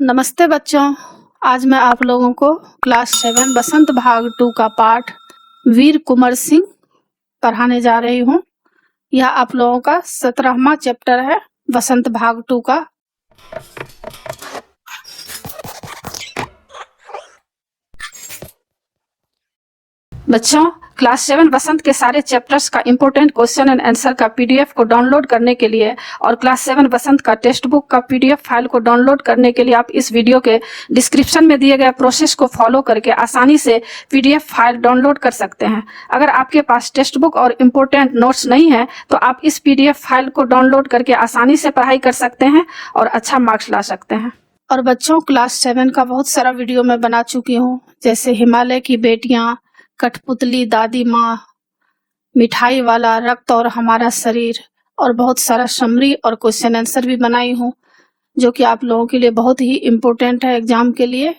नमस्ते बच्चों। आज मैं आप लोगों को क्लास 7 बसंत भाग 2 का पाठ वीर कुंवर सिंह पढ़ाने जा रही हूँ। यह आप लोगों का 17वां चैप्टर है बसंत भाग 2 का। बच्चों, क्लास 7 बसंत के सारे चैप्टर्स का इम्पोर्टेंट क्वेश्चन एंड आंसर का पीडीएफ को डाउनलोड करने के लिए और क्लास 7 बसंत का टेक्स्ट बुक का पीडीएफ फाइल को डाउनलोड करने के लिए आप इस वीडियो के डिस्क्रिप्शन में दिए गए प्रोसेस को फॉलो करके आसानी से पीडीएफ फाइल डाउनलोड कर सकते हैं। अगर आपके पास टेक्स्ट बुक और इम्पोर्टेंट नोट्स नहीं है तो आप इस पीडीएफ फाइल को डाउनलोड करके आसानी से पढ़ाई कर सकते हैं और अच्छा मार्क्स ला सकते हैं। और बच्चों, क्लास 7 का बहुत सारा वीडियो मैं बना चुकी हूँ, जैसे हिमालय की बेटियां, कठपुतली, दादी माँ, मिठाई वाला, रक्त और हमारा शरीर, और बहुत सारा समरी और क्वेश्चन आंसर भी बनाई हूँ, जो कि आप लोगों के लिए बहुत ही इम्पोर्टेंट है एग्जाम के लिए।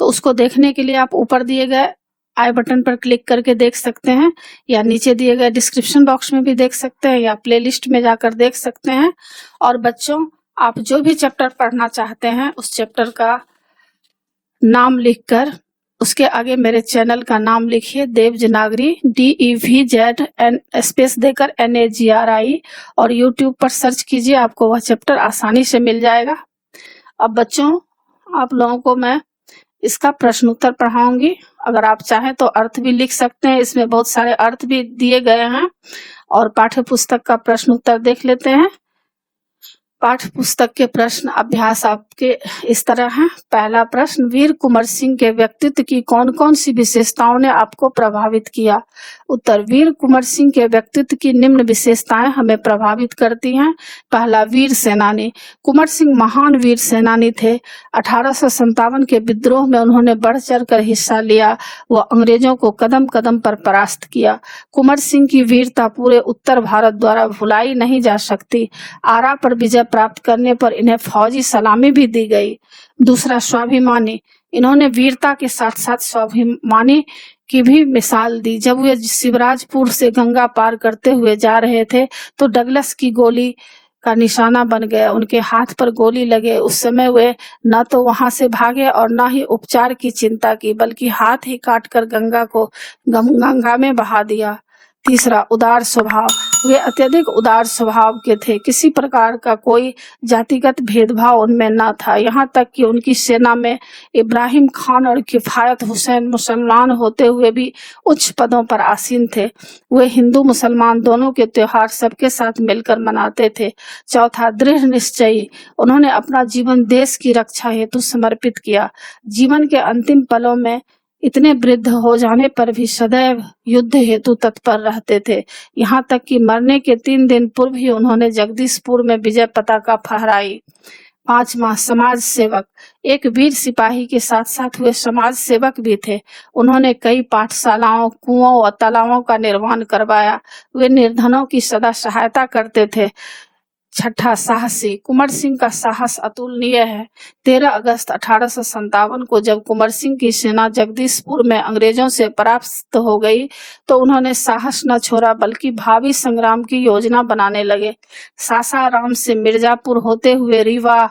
तो उसको देखने के लिए आप ऊपर दिए गए आई बटन पर क्लिक करके देख सकते हैं, या नीचे दिए गए डिस्क्रिप्शन बॉक्स में भी देख सकते हैं, या प्लेलिस्ट में जाकर देख सकते हैं। और बच्चों, आप जो भी चैप्टर पढ़ना चाहते हैं उस चैप्टर का नाम लिखकर उसके आगे मेरे चैनल का नाम लिखिए, देवजनागरी, DEVZ स्पेस देकर NAGRI, और यूट्यूब पर सर्च कीजिए, आपको वह चैप्टर आसानी से मिल जाएगा। अब बच्चों, आप लोगों को मैं इसका प्रश्न उत्तर पढ़ाऊंगी। अगर आप चाहें तो अर्थ भी लिख सकते हैं, इसमें बहुत सारे अर्थ भी दिए गए हैं। और पाठ्य पुस्तक का प्रश्न उत्तर देख लेते हैं। पाठ्य पुस्तक के प्रश्न अभ्यास आपके इस तरह हैं। पहला प्रश्न, वीर कुंवर सिंह के व्यक्तित्व की कौन कौन सी विशेषताओं ने आपको प्रभावित किया? उत्तर, वीर कुंवर सिंह के व्यक्तित्व की निम्न विशेषताएं हमें प्रभावित करती हैं। पहला, वीर सेनानी। कुंवर सिंह महान वीर सेनानी थे। 1857 के विद्रोह में उन्होंने बढ़ चढ़ कर हिस्सा लिया। वह अंग्रेजों को कदम कदम पर परास्त किया। कुंवर सिंह की वीरता पूरे उत्तर भारत द्वारा भुलाई नहीं जा सकती। आरा पर विजय प्राप्त करने पर इन्हें फौजी सलामी भी दी गई। दूसरा, स्वाभिमानी। इन्होंने वीरता के साथ साथ स्वाभिमानी की भी मिसाल दी। जब वे शिवराजपुर से गंगा पार करते हुए जा रहे थे तो डगलस की गोली का निशाना बन गया। उनके हाथ पर गोली लगे। उस समय वे न तो वहां से भागे और न ही उपचार की चिंता की, बल्कि हाथ ही काटकर गंगा को गंगा में बहा दिया। तीसरा, उदार स्वभाव। वे अत्यधिक उदार स्वभाव के थे। किसी प्रकार का कोई जातिगत भेदभाव उनमें न था। यहाँ तक कि उनकी सेना में इब्राहिम खान और किफायत हुसैन मुसलमान होते हुए भी उच्च पदों पर आसीन थे। वे हिंदू मुसलमान दोनों के त्योहार सबके साथ मिलकर मनाते थे। चौथा, दृढ़ निश्चयी। उन्होंने अपना जीवन देश की रक्षा हेतु समर्पित किया। जीवन के अंतिम पलों में इतने वृद्ध हो जाने पर भी सदैव युद्ध हेतु तत्पर रहते थे। यहाँ तक कि मरने के 3 दिन पूर्व ही उन्होंने जगदीशपुर में विजय पताका फहराई। 5वां, समाज सेवक। एक वीर सिपाही के साथ साथ वे समाज सेवक भी थे। उन्होंने कई पाठशालाओं, कुओं और तालाबों का निर्माण करवाया। वे निर्धनों की सदा सहायता करते थे। छठा, साहसी। कुंवर सिंह का साहस अतुलनीय है। 13 अगस्त 1857 को जब कुंवर सिंह की सेना जगदीशपुर में अंग्रेजों से परास्त हो गई तो उन्होंने साहस न छोड़ा, बल्कि भावी संग्राम की योजना बनाने लगे। सासाराम से मिर्जापुर होते हुए रीवा,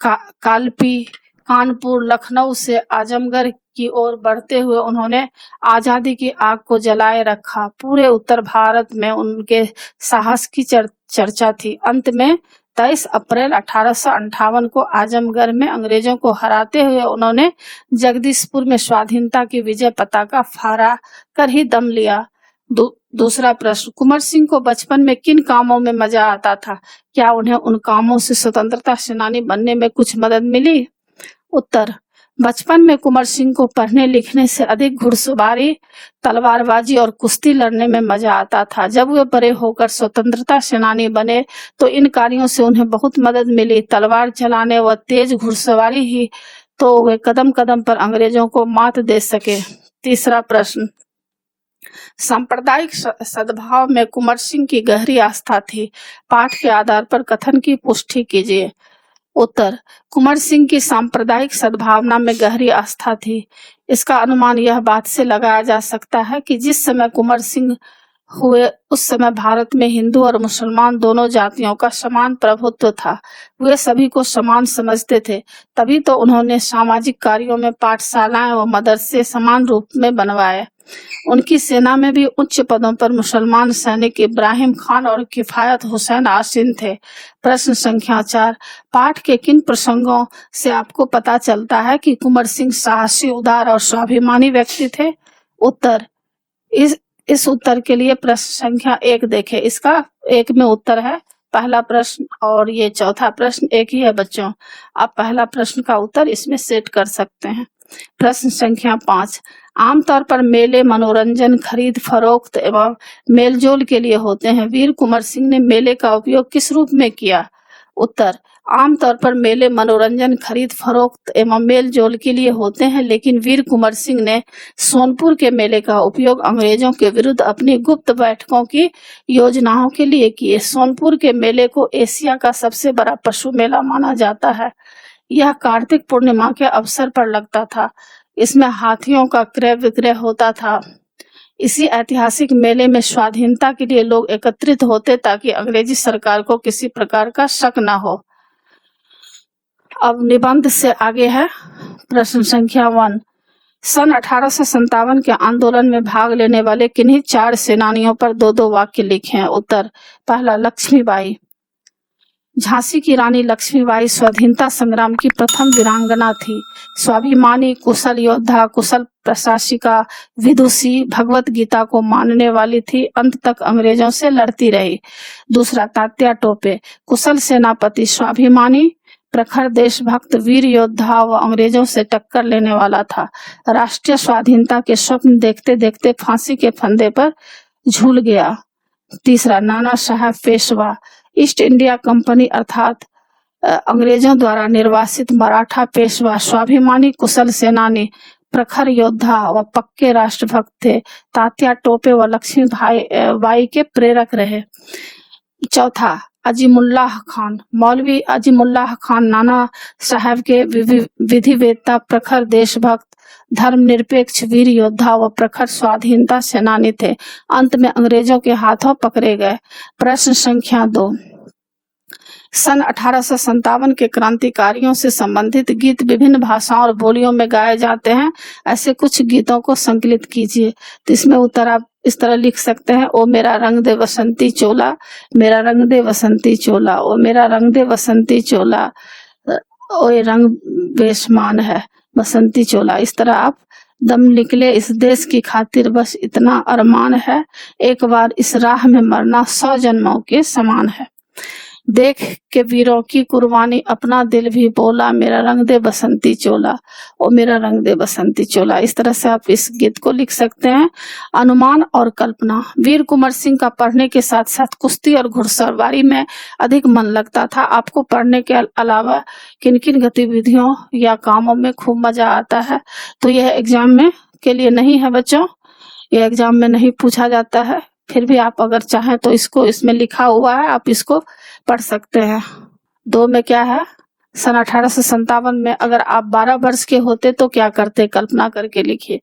कालपी, कानपुर, लखनऊ से आजमगढ़ की ओर बढ़ते हुए उन्होंने आजादी की आग को जलाए रखा। पूरे उत्तर भारत में उनके साहस की चर्चा थी। अंत में 23 अप्रैल 1858 को आजमगढ़ में अंग्रेजों को हराते हुए उन्होंने जगदीशपुर में स्वाधीनता की विजय पताका फहरा कर ही दम लिया। दूसरा प्रश्न, कुंवर सिंह को बचपन में किन कामों में मजा आता था? क्या उन्हें उन कामों से स्वतंत्रता सेनानी बनने में कुछ मदद मिली? उत्तर, बचपन में कुंवर सिंह को पढ़ने लिखने से अधिक घुड़सवारी, तलवारबाजी और कुश्ती लड़ने में मजा आता था। जब वे बड़े होकर स्वतंत्रता सेनानी बने तो इन कार्यों से उन्हें बहुत मदद मिली। तलवार चलाने व तेज घुड़सवारी ही तो वे कदम कदम पर अंग्रेजों को मात दे सके। तीसरा प्रश्न, सांप्रदायिक सद्भाव में कुंवर सिंह की गहरी आस्था थी। पाठ के आधार पर कथन की पुष्टि कीजिए। उत्तर, कुंवर सिंह की सांप्रदायिक सद्भावना में गहरी आस्था थी। इसका अनुमान यह बात से लगाया जा सकता है कि जिस समय कुंवर सिंह हुए उस समय भारत में हिंदू और मुसलमान दोनों जातियों का समान प्रभुत्व था। वे सभी को समान समझते थे। तभी तो उन्होंने सामाजिक कार्यों में पाठशालाएं व मदरसे समान रूप में बनवाए। उनकी सेना में भी उच्च पदों पर मुसलमान सैनिक इब्राहिम खान और किफायत हुसैन आसीन थे। प्रश्न संख्या 4, पाठ के किन प्रसंगों से आपको पता चलता है कि कुंवर सिंह साहसी, उदार और स्वाभिमानी व्यक्ति थे? उत्तर, इस उत्तर के लिए प्रश्न संख्या 1 देखें। इसका 1 में उत्तर है। पहला प्रश्न और ये चौथा प्रश्न एक ही है बच्चों। आप पहला प्रश्न का उत्तर इसमें सेट कर सकते हैं। प्रश्न संख्या 5, आमतौर पर मेले मनोरंजन, खरीद फरोख्त एवं मेलजोल के लिए होते हैं। वीर कुंवर सिंह ने मेले का उपयोग किस रूप में किया? उत्तर, आमतौर पर मेले मनोरंजन, खरीद फरोख्त एवं मेल जोल के लिए होते हैं, लेकिन वीर कुंवर सिंह ने सोनपुर के मेले का उपयोग अंग्रेजों के विरुद्ध अपनी गुप्त बैठकों की योजनाओं के लिए किए। सोनपुर के मेले को एशिया का सबसे बड़ा पशु मेला माना जाता है। यह कार्तिक पूर्णिमा के अवसर पर लगता था। इसमें हाथियों का क्रय विक्रय होता था। इसी ऐतिहासिक मेले में स्वाधीनता के लिए लोग एकत्रित होते ताकि अंग्रेजी सरकार को किसी प्रकार का शक न हो। अब निबंध से आगे है प्रश्न संख्या 1, सन 1857 के आंदोलन में भाग लेने वाले किन्हीं 4 सेनानियों पर 2-2 वाक्य लिखे हैं। उत्तर, पहला, लक्ष्मीबाई। झांसी की रानी लक्ष्मीबाई स्वाधीनता संग्राम की प्रथम वीरांगना थी। स्वाभिमानी, कुशल योद्धा, कुशल प्रशासिका, विदुषी, भगवत गीता को मानने वाली थी। अंत तक अंग्रेजों से लड़ती रही। दूसरा, तात्या टोपे, कुशल सेनापति, स्वाभिमानी, प्रखर देशभक्त, वीर योद्धा व अंग्रेजों से टक्कर लेने वाला था। राष्ट्रीय स्वाधीनता के स्वप्न देखते देखते फांसी के फंदे पर झूल गया। तीसरा, नाना साहब पेशवा, ईस्ट इंडिया कंपनी अर्थात अंग्रेजों द्वारा निर्वासित मराठा पेशवा, स्वाभिमानी, कुशल सेनानी, प्रखर योद्धा व पक्के राष्ट्रभक्त थे। तात्या टोपे व लक्ष्मीबाई के प्रेरक रहे। चौथा, अजीमुल्लाह खान, मौलवी अजीमुल्लाह खान नाना साहब के विधिवेत्ता, प्रखर देशभक्त, धर्मनिरपेक्ष, वीर योद्धा व प्रखर स्वाधीनता सेनानी थे। अंत में अंग्रेजों के हाथों पकड़े गए। प्रश्न संख्या 2, सन 1857 के क्रांतिकारियों से संबंधित गीत विभिन्न भाषाओं और बोलियों में गाए जाते हैं। ऐसे कुछ गीतों को संकलित कीजिए। तो इसमें उत्तर आप इस तरह लिख सकते हैं, ओ मेरा रंग दे बसंती चोला, मेरा रंग दे बसंती चोला, ओ मेरा रंग दे बसंती चोला, ओ ये रंग बेशमान है बसंती चोला। इस तरह आप दम निकले इस देश की खातिर बस इतना अरमान है, एक बार इस राह में मरना 100 जन्मों के समान है। देख के वीरों की कुर्बानी अपना दिल भी बोला, मेरा रंग दे बसंती चोला, ओ मेरा रंग दे बसंती चोला। इस तरह से आप इस गीत को लिख सकते हैं। अनुमान और कल्पना, वीर कुंवर सिंह का पढ़ने के साथ साथ कुश्ती और घुड़सवारी में अधिक मन लगता था। आपको पढ़ने के अलावा किन किन गतिविधियों या कामों में खूब मजा आता है? तो यह एग्जाम में के लिए नहीं है बच्चों, यह एग्जाम में नहीं पूछा जाता है। फिर भी आप अगर चाहें तो इसको, इसमें लिखा हुआ है, आप इसको पढ़ सकते हैं। 2 में क्या है, सन 1857 में अगर आप 12 वर्ष के होते तो क्या करते, कल्पना करके लिखिए।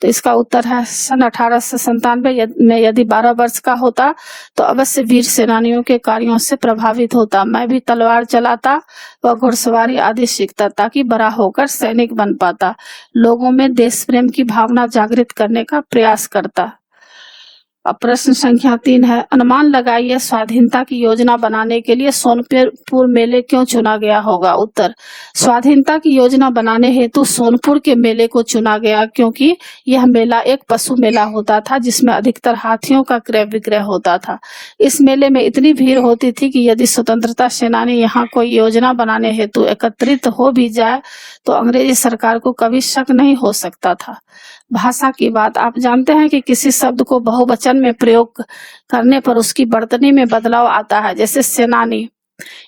तो इसका उत्तर है, सन 1897 में यदि 12 वर्ष का होता तो अवश्य वीर सेनानियों के कार्यों से प्रभावित होता। मैं भी तलवार चलाता व घुड़सवारी आदि सीखता ताकि बड़ा होकर सैनिक बन पाता। लोगों में देश प्रेम की भावना जागृत करने का प्रयास करता। अब प्रश्न संख्या 3 है, अनुमान लगाइए स्वाधीनता की योजना बनाने के लिए सोनपुर मेले क्यों चुना गया होगा? उत्तर, स्वाधीनता की योजना बनाने हेतु सोनपुर के मेले को चुना गया क्योंकि यह मेला एक पशु मेला होता था जिसमें अधिकतर हाथियों का क्रय विक्रय होता था। इस मेले में इतनी भीड़ होती थी कि यदि स्वतंत्रता सेनानी यहाँ कोई योजना बनाने हेतु एकत्रित हो भी जाए तो अंग्रेजी सरकार को कभी शक नहीं हो सकता था। भाषा की बात, आप जानते हैं कि किसी शब्द को बहुवचन में प्रयोग करने पर उसकी वर्तनी में बदलाव आता है। जैसे सेनानी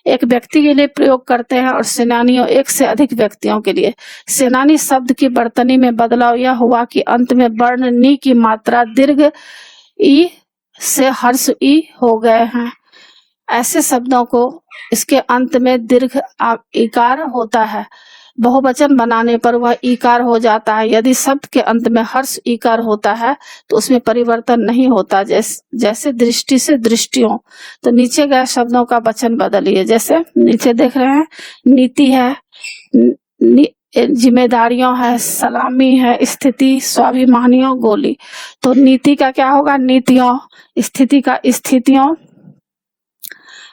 एक व्यक्ति के लिए प्रयोग करते हैं और सेनानियों एक से अधिक व्यक्तियों के लिए। सेनानी शब्द की वर्तनी में बदलाव यह हुआ कि अंत में वर्ण नी की मात्रा दीर्घ ई से हर्ष ई हो गए हैं। ऐसे शब्दों को इसके अंत में दीर्घ इकार होता है। बहुवचन बनाने पर वह ईकार हो जाता है। यदि शब्द के अंत में हर्ष ईकार होता है तो उसमें परिवर्तन नहीं होता। जैसे दृष्टि से दृष्टियों, तो नीचे गए शब्दों का वचन बदलिए। जैसे नीचे देख रहे हैं, नीति है, जिम्मेदारियों है, सलामी है, स्थिति, स्वाभिमानियों, गोली। तो नीति का क्या होगा? नीतियों, स्थिति का स्थितियों,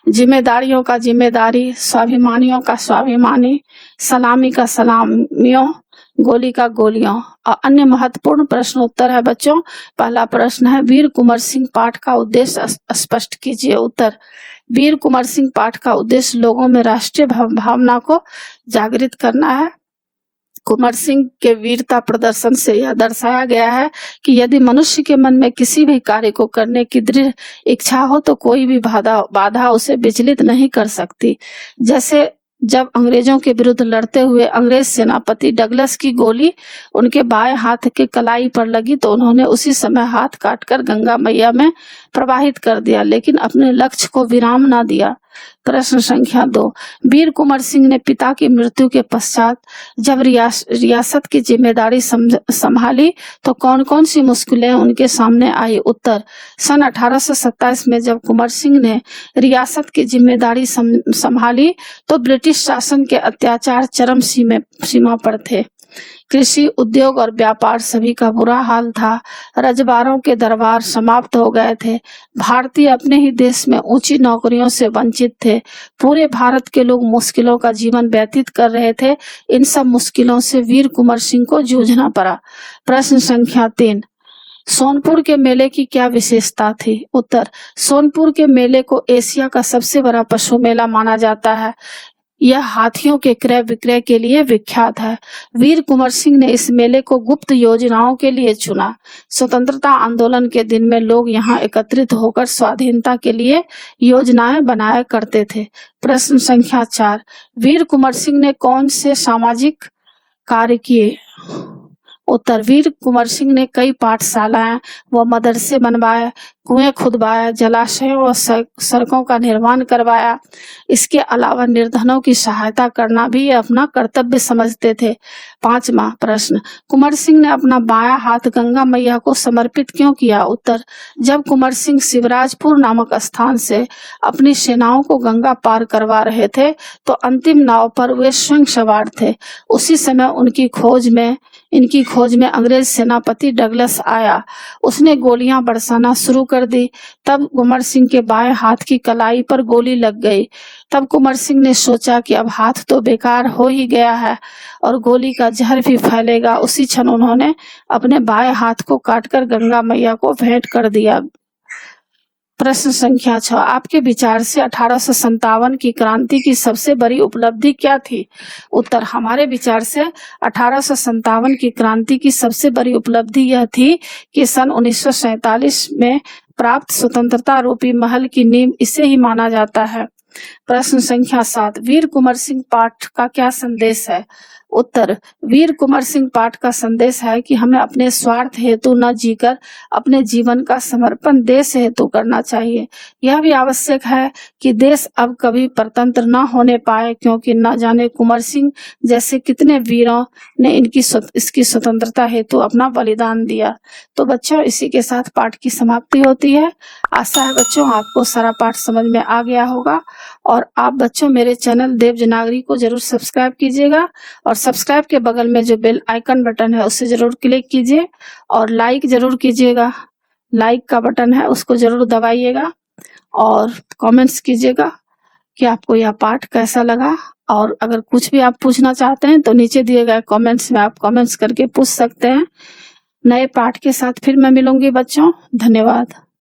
जिम्मेदारियों का जिम्मेदारी, स्वाभिमानियों का स्वाभिमानी, सलामी का सलामियों, गोली का गोलियों। और अन्य महत्वपूर्ण प्रश्न उत्तर है बच्चों। पहला प्रश्न है, वीर कुंवर सिंह पाठ का उद्देश्य स्पष्ट कीजिए। उत्तर, वीर कुंवर सिंह पाठ का उद्देश्य लोगों में राष्ट्रीय भावना को जागृत करना है। कुंवर सिंह के वीरता प्रदर्शन से यह दर्शाया गया है कि यदि मनुष्य के मन में किसी भी कार्य को करने की दृढ़ इच्छा हो तो कोई भी बाधा उसे विचलित नहीं कर सकती। जैसे जब अंग्रेजों के विरुद्ध लड़ते हुए अंग्रेज सेनापति डगलस की गोली उनके बाएं हाथ के कलाई पर लगी तो उन्होंने उसी समय हाथ काटकर गंगा मैया में प्रवाहित कर दिया, लेकिन अपने लक्ष्य को विराम न दिया। प्रश्न संख्या 2, वीर कुंवर सिंह ने पिता की मृत्यु के पश्चात जब रियासत की जिम्मेदारी संभाली तो कौन कौन सी मुश्किलें उनके सामने आई? उत्तर, सन 1827 में जब कुंवर सिंह ने रियासत की जिम्मेदारी संभाली तो ब्रिटिश शासन के अत्याचार चरम सीमा पर थे। कृषि, उद्योग और व्यापार सभी का बुरा हाल था। रजवाड़ों के दरबार समाप्त हो गए थे। भारतीय अपने ही देश में ऊंची नौकरियों से वंचित थे। पूरे भारत के लोग मुश्किलों का जीवन व्यतीत कर रहे थे। इन सब मुश्किलों से वीर कुंवर सिंह को जूझना पड़ा। प्रश्न संख्या 3, सोनपुर के मेले की क्या विशेषता थी? उत्तर, सोनपुर के मेले को एशिया का सबसे बड़ा पशु मेला माना जाता है। यह हाथियों के क्रय विक्रय के लिए विख्यात है। वीर कुंवर सिंह ने इस मेले को गुप्त योजनाओं के लिए चुना। स्वतंत्रता आंदोलन के दिन में लोग यहाँ एकत्रित होकर स्वाधीनता के लिए योजनाएं बनाया करते थे। प्रश्न संख्या 4, वीर कुंवर सिंह ने कौन से सामाजिक कार्य किए? उत्तर, वीर कुंवर सिंह ने कई पाठशालाएं व मदरसे बनवाए, कुएं खुदवाए, जलाशयों व सड़कों का निर्माण करवाया। इसके अलावा निर्धनों की सहायता करना भी अपना कर्तव्य समझते थे। 5वां प्रश्न, कुंवर सिंह ने अपना बायां हाथ गंगा मैया को समर्पित क्यों किया? उत्तर, जब कुंवर सिंह शिवराजपुर नामक स्थान से अपनी सेनाओं को गंगा पार करवा रहे थे तो अंतिम नाव पर वे स्वयं सवार थे। उसी समय इनकी खोज में अंग्रेज सेनापति डगलस आया। उसने गोलियां बरसाना शुरू कर दी। तब कुंवर सिंह के बाएं हाथ की कलाई पर गोली लग गई। तब कुंवर सिंह ने सोचा कि अब हाथ तो बेकार हो ही गया है और गोली का जहर भी फैलेगा। उसी क्षण उन्होंने अपने बाएं हाथ को काटकर गंगा मैया को भेंट कर दिया। प्रश्न संख्या 6, आपके विचार से 1857 की क्रांति की सबसे बड़ी उपलब्धि क्या थी? उत्तर, हमारे विचार से 1857 की क्रांति की सबसे बड़ी उपलब्धि यह थी कि सन 1947 में प्राप्त स्वतंत्रता रूपी महल की नींव इसे ही माना जाता है। प्रश्न संख्या 7, वीर कुंवर सिंह पाठ का क्या संदेश है? उत्तर, वीर कुंवर सिंह पाठ का संदेश है कि हमें अपने स्वार्थ हेतु न जीकर अपने जीवन का समर्पण देश हेतु करना चाहिए। यह भी आवश्यक है कि देश अब कभी परतंत्र न होने पाए, क्योंकि न जाने कुंवर सिंह जैसे कितने वीरों ने इसकी स्वतंत्रता हेतु अपना बलिदान दिया। तो बच्चों, इसी के साथ पाठ की समाप्ति होती है। आशा है बच्चों आपको सारा पाठ समझ में आ गया होगा और आप बच्चों मेरे चैनल देवजनागरी को जरूर सब्सक्राइब कीजिएगा और सब्सक्राइब के बगल में जो बेल आइकन बटन है उसे जरूर क्लिक कीजिए और लाइक जरूर कीजिएगा। लाइक का बटन है उसको जरूर दबाइएगा और कमेंट्स कीजिएगा कि आपको यह पाठ कैसा लगा। और अगर कुछ भी आप पूछना चाहते हैं तो नीचे दिए गए कमेंट्स में आप कमेंट्स करके पूछ सकते हैं। नए पाठ के साथ फिर मैं मिलूंगी बच्चों। धन्यवाद।